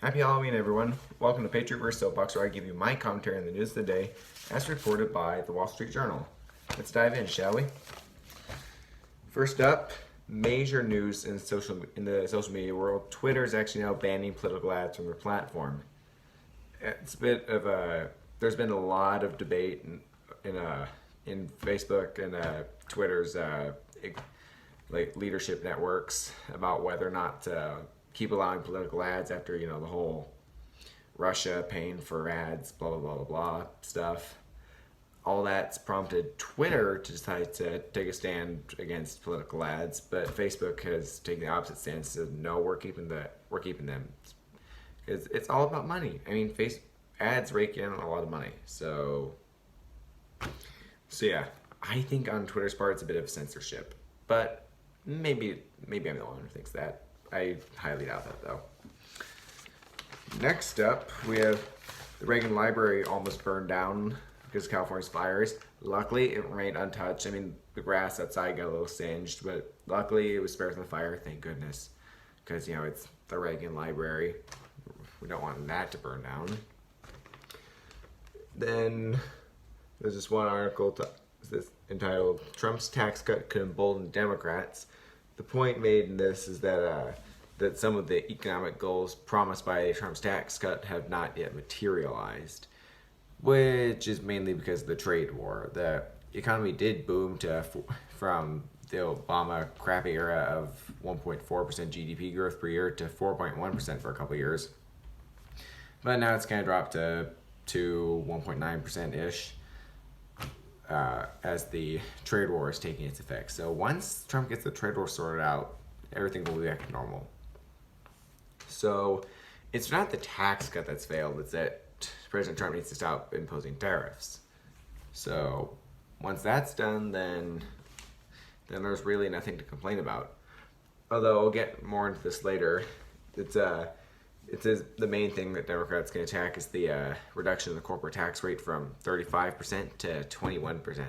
Happy Halloween, everyone. Welcome to Patriot vs. Soapbox, where I give you my commentary on the news of the day, as reported by the Wall Street Journal. Let's dive in, shall we? First up, major news in the social media world. Twitter is actually now banning political ads from their platform. It's a bit of a. There's been a lot of debate in Facebook and Twitter's leadership networks about whether or not to keep allowing political ads after the whole Russia paying for ads, blah blah blah blah blah stuff. All that's prompted Twitter to decide to take a stand against political ads, but Facebook has taken the opposite stance. Said no, we're keeping them because it's all about money. I mean, ads rake in a lot of money, so yeah. I think on Twitter's part it's a bit of censorship, but maybe I'm the one who thinks that. I highly doubt that, though. Next up, we have the Reagan Library almost burned down because of California's fires. Luckily, it remained untouched. I mean, the grass outside got a little singed, but luckily it was spared from the fire, thank goodness. Because, it's the Reagan Library. We don't want that to burn down. Then there's this one article entitled, Trump's Tax Cut Could Embolden Democrats. The point made in this is that some of the economic goals promised by Trump's tax cut have not yet materialized, which is mainly because of the trade war. The economy did boom from the Obama crappy era of 1.4% GDP growth per year to 4.1% for a couple years, but now it's kind of dropped to 1.9%-ish. As the trade war is taking its effect. So once Trump gets the trade war sorted out, everything will be back to normal. So it's not the tax cut that's failed, it's that President Trump needs to stop imposing tariffs. So once that's done, then there's really nothing to complain about. Although I'll get more into this later. It says the main thing that Democrats can attack is the reduction in the corporate tax rate from 35% to 21%.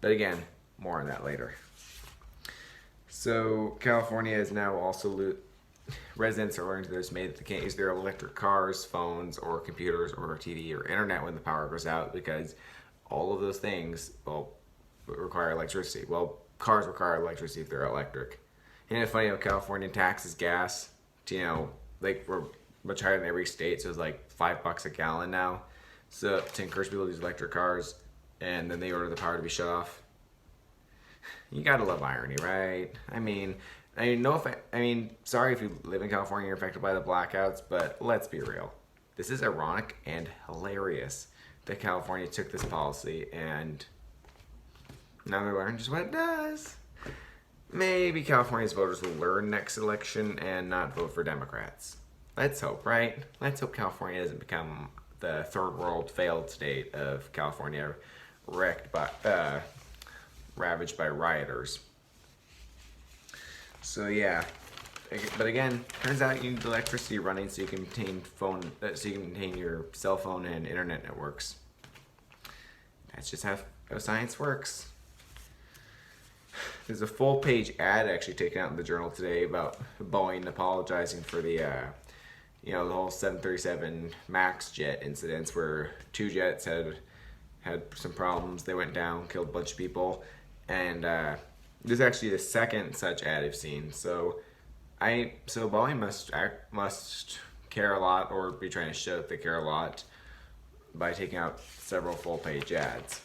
But again, more on that later. So California is now also residents are learning to this made that they can't use their electric cars, phones, or computers, or TV, or internet when the power goes out because all of those things require electricity. Well, cars require electricity if they're electric. And it's funny how California taxes gas to, we're much higher than every state, so it's like $5 a gallon now. So to encourage people to use electric cars, and then they order the power to be shut off. You gotta love irony, right? Sorry if you live in California and you're affected by the blackouts, but let's be real. This is ironic and hilarious that California took this policy, and now they're learning just what it does. Maybe California's voters will learn next election and not vote for Democrats. Let's hope, right? Let's hope California doesn't become the third world failed state of California ravaged by rioters. So yeah, but again, turns out you need electricity running so you can maintain your cell phone and internet networks. That's just how science works. There's a full-page ad actually taken out in the Journal today about Boeing apologizing for the whole 737 MAX jet incidents where two jets had some problems. They went down, killed a bunch of people, and this is actually the second such ad I've seen. So Boeing must care a lot, or be trying to show that they care a lot by taking out several full-page ads.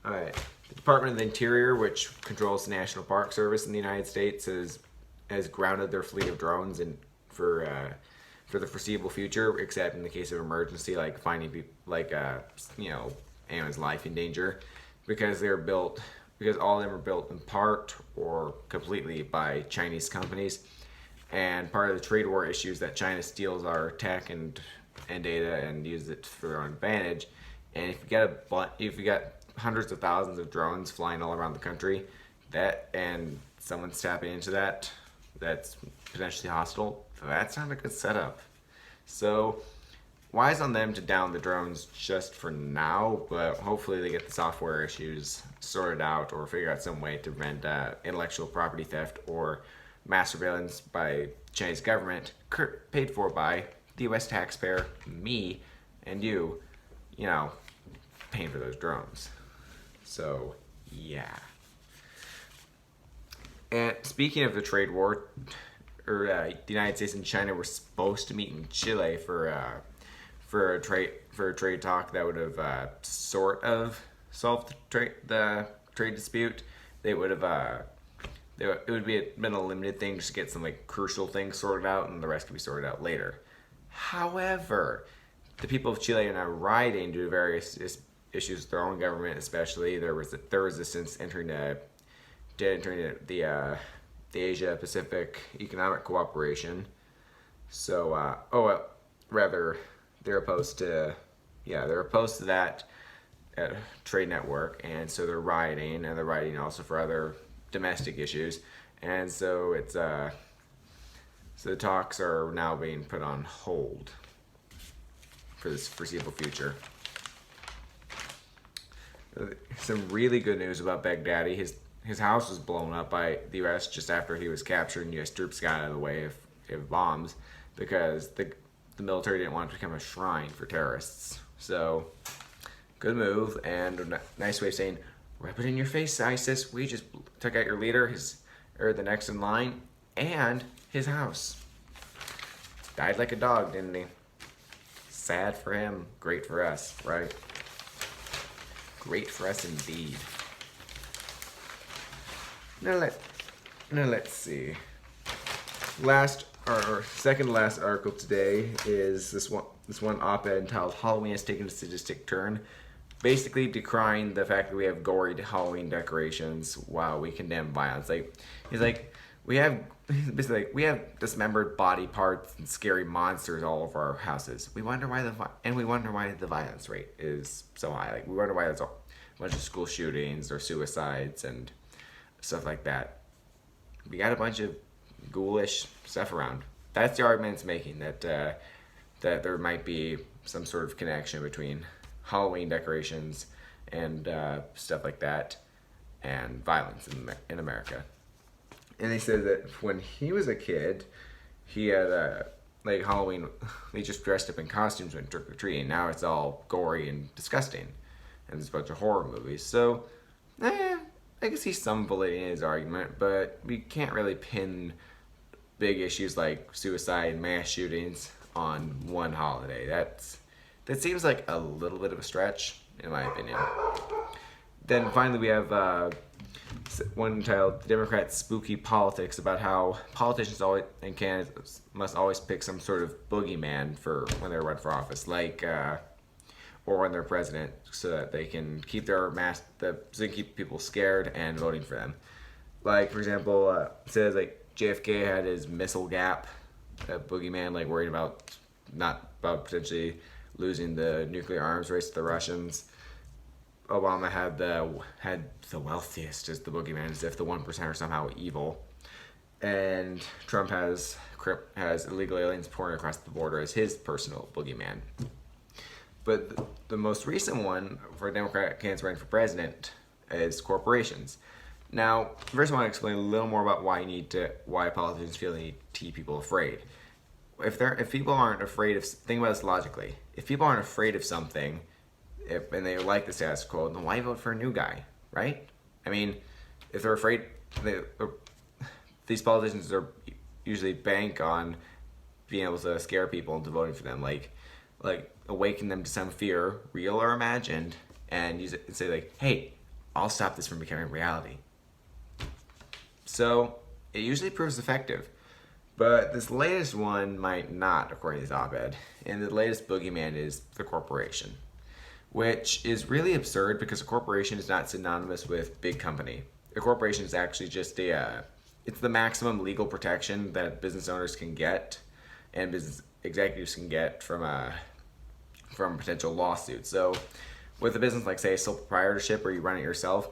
Alright, the Department of the Interior, which controls the National Park Service in the United States, has grounded their fleet of drones for the foreseeable future, except in the case of emergency, like finding people, anyone's life in danger, because all of them are built in part or completely by Chinese companies, and part of the trade war issues that China steals our tech and data and uses it for their own advantage. And if you got hundreds of thousands of drones flying all around the country, and someone's tapping into that's potentially hostile, that's not a good setup. So wise on them to down the drones just for now, but hopefully they get the software issues sorted out or figure out some way to prevent intellectual property theft or mass surveillance by Chinese government, paid for by the U.S. taxpayer, me, and you, paying for those drones. So, yeah. And speaking of the trade war, the United States and China were supposed to meet in Chile for a trade talk that would have sort of solved the trade dispute. They would have it would been a limited thing just to get some crucial things sorted out, and the rest could be sorted out later. However, the people of Chile are now rioting due to various issues with their own government, especially their resistance entering the Asia Pacific Economic Cooperation. So, they're opposed to that trade network, and so they're rioting, and they're rioting also for other domestic issues, and so so the talks are now being put on hold for this foreseeable future. Some really good news about Baghdadi. His house was blown up by the U.S. just after he was captured, and U.S. troops got out of the way of bombs because the military didn't want it to become a shrine for terrorists. So, good move, and a nice way of saying, rub it in your face, ISIS. We just took out your leader, the next in line, and his house. Died like a dog, didn't he? Sad for him, great for us, right? Great for us indeed. Now let's see. Second to last article today is this one op-ed entitled "Halloween has taken a sadistic turn," basically decrying the fact that we have gory Halloween decorations while we condemn violence. We have dismembered body parts and scary monsters all over our houses. We wonder why the violence rate is so high. We wonder why there's a bunch of school shootings or suicides and stuff like that. We got a bunch of ghoulish stuff around. That's the argument it's making, that there might be some sort of connection between Halloween decorations and stuff like that and violence in America. And they said that when he was a kid, he had Halloween, they just dressed up in costumes and trick or treating. Now it's all gory and disgusting, and there's a bunch of horror movies. So, I can see some validity in his argument, but we can't really pin big issues like suicide and mass shootings on one holiday. That seems like a little bit of a stretch, in my opinion. Then finally we have one entitled "The Democrats' Spooky Politics," about how politicians and candidates must always pick some sort of boogeyman for when they're running for office, or when they're president, so that they can keep keep people scared and voting for them. For example, it says JFK had his missile gap, boogeyman, worried about potentially losing the nuclear arms race to the Russians. Obama had the wealthiest as the boogeyman, as if the 1% are somehow evil. And Trump has illegal aliens pouring across the border as his personal boogeyman. But the most recent one for a Democrat candidate running for president is corporations. Now, first I want to explain a little more about why politicians feel they need to keep people afraid. If people aren't afraid of, think about this logically. If people aren't afraid of something, and they like the status quo, then why vote for a new guy, right? I mean, if they're afraid, these politicians are usually bank on being able to scare people into voting for them, like awaken them to some fear, real or imagined, and use it and say hey, I'll stop this from becoming reality. So it usually proves effective. But this latest one might not, according to this op-ed. And the latest boogeyman is the corporation, which is really absurd because a corporation is not synonymous with big company. A corporation is actually just it's the maximum legal protection that business owners can get and business executives can get from a potential lawsuit. So with a business like, say, a sole proprietorship, where you run it yourself,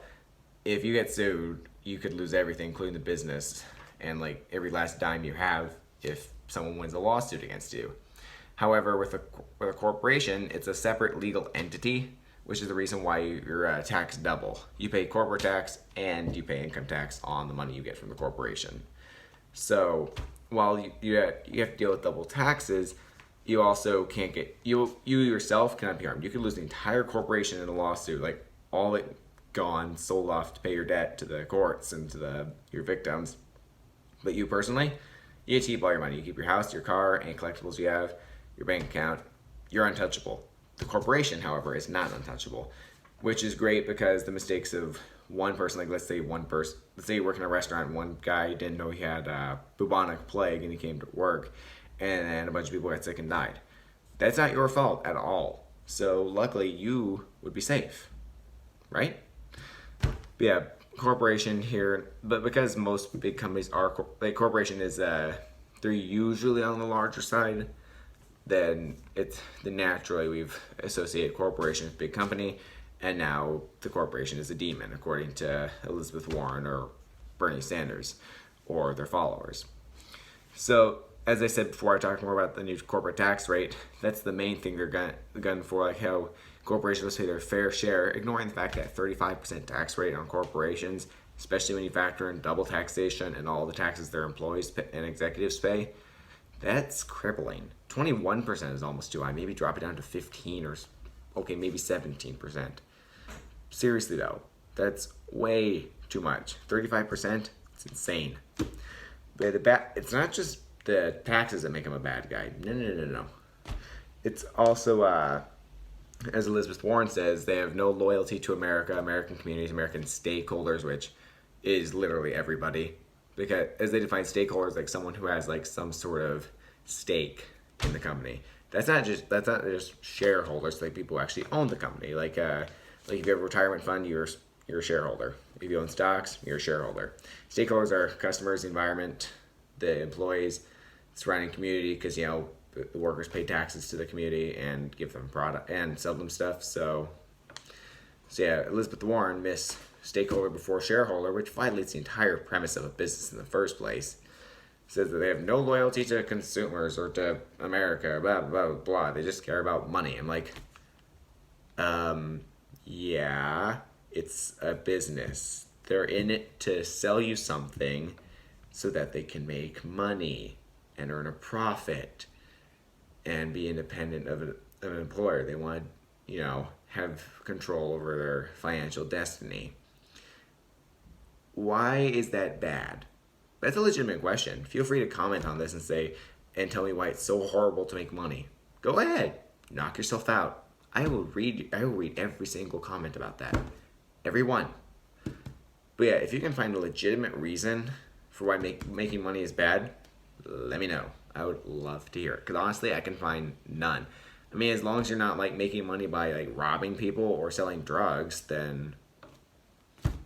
if you get sued, you could lose everything, including the business, and every last dime you have if someone wins a lawsuit against you. However, with a corporation, it's a separate legal entity, which is the reason why you're taxed double. You pay corporate tax and you pay income tax on the money you get from the corporation. So while you have to deal with double taxes, you also can't get you yourself cannot be harmed. You could lose the entire corporation in a lawsuit, like all it gone, sold off to pay your debt to the courts and to your victims. But you personally, you get to keep all your money. You keep your house, your car, any collectibles you have, your bank account. You're untouchable. The corporation, however, is not untouchable, which is great because the mistakes of one person, like let's say you work in a restaurant and one guy didn't know he had bubonic plague and he came to work and then a bunch of people got sick and died. That's not your fault at all. So luckily you would be safe, right? But yeah, corporation here, but because most big companies are, like corporation is, they're usually on the larger side, then naturally we've associated corporation with big company, and now the corporation is a demon, according to Elizabeth Warren or Bernie Sanders or their followers. So, as I said before, I talked more about the new corporate tax rate. That's the main thing they're gunning for, like how corporations must pay their fair share, ignoring the fact that 35% tax rate on corporations, especially when you factor in double taxation and all the taxes their employees and executives pay, that's crippling. 21% is almost too high. Maybe drop it down to 15 or, okay, maybe 17%. Seriously though, that's way too much. 35%, it's insane. But it's not just the taxes that make him a bad guy. No. It's also, as Elizabeth Warren says, they have no loyalty to America, American communities, American stakeholders, which is literally everybody. Because as they define stakeholders, like someone who has like some sort of stake in the company. That's not just shareholders, like people who actually own the company. Like if you have a retirement fund, you're a shareholder. If you own stocks, you're a shareholder. Stakeholders are customers, the environment, the employees, surrounding community, because the workers pay taxes to the community and give them product and sell them stuff. So yeah, Elizabeth Warren miss stakeholder before shareholder, which violates the entire premise of a business in the first place. Says that they have no loyalty to consumers or to America, blah, blah, blah, blah. They just care about money. I'm like, yeah, it's a business. They're in it to sell you something so that they can make money and earn a profit and be independent of an employer. They want to, have control over their financial destiny. Why is that bad? That's a legitimate question. Feel free to comment on this and tell me why it's so horrible to make money. Go ahead, knock yourself out. I will read every single comment about that. Every one. But yeah, if you can find a legitimate reason for why making money is bad, let me know. I would love to hear it. Because honestly, I can find none. I mean, as long as you're not like making money by like robbing people or selling drugs, then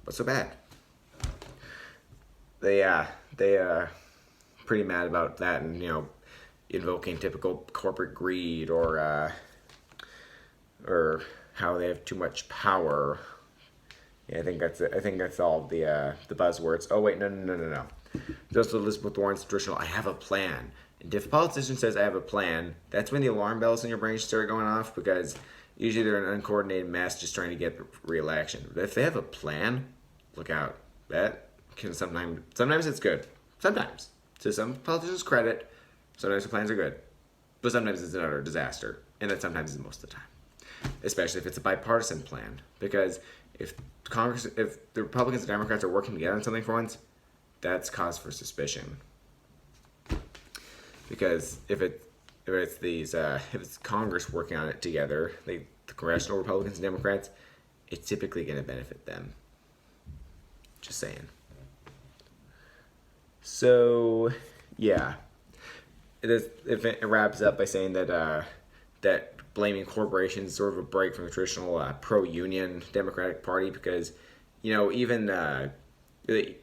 what's so bad? They pretty mad about that, and invoking typical corporate greed or how they have too much power. Yeah, I think that's it. I think that's all the buzzwords. Oh wait, no. Just Elizabeth Warren's traditional, I have a plan. And if a politician says I have a plan, that's when the alarm bells in your brain start going off, because usually they're an uncoordinated mess just trying to get re-election. But if they have a plan, look out. That can sometimes it's good. Sometimes. To some politicians' credit, sometimes the plans are good. But sometimes it's an utter disaster. And that sometimes is most of the time. Especially if it's a bipartisan plan. Because if the Republicans and Democrats are working together on something for once, that's cause for suspicion. Because if it's Congress working on it together, the congressional Republicans and Democrats, it's typically going to benefit them. Just saying. So, yeah. It wraps up by saying that blaming corporations is sort of a break from the traditional pro-union Democratic Party, because, even though they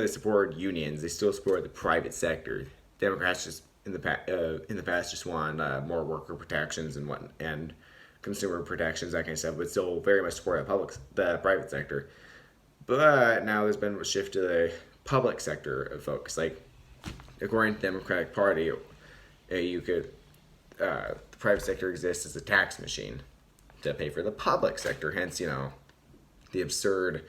support unions, they still support the private sector. Democrats just in the past just want more worker protections and consumer protections, that kind of stuff, but still very much support the private sector. But now there's been a shift to the public sector of focus. Like, according to the Democratic Party, the private sector exists as a tax machine to pay for the public sector. Hence, the absurd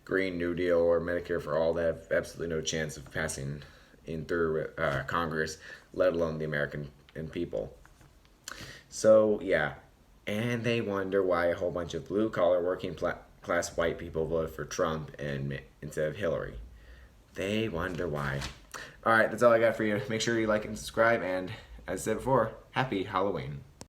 Green New Deal or Medicare for All that have absolutely no chance of passing in through Congress, let alone the American people. So yeah, and they wonder why a whole bunch of blue collar working class white people voted for Trump instead of Hillary. They wonder why. All right, that's all I got for you. Make sure you like and subscribe, and as I said before, happy Halloween.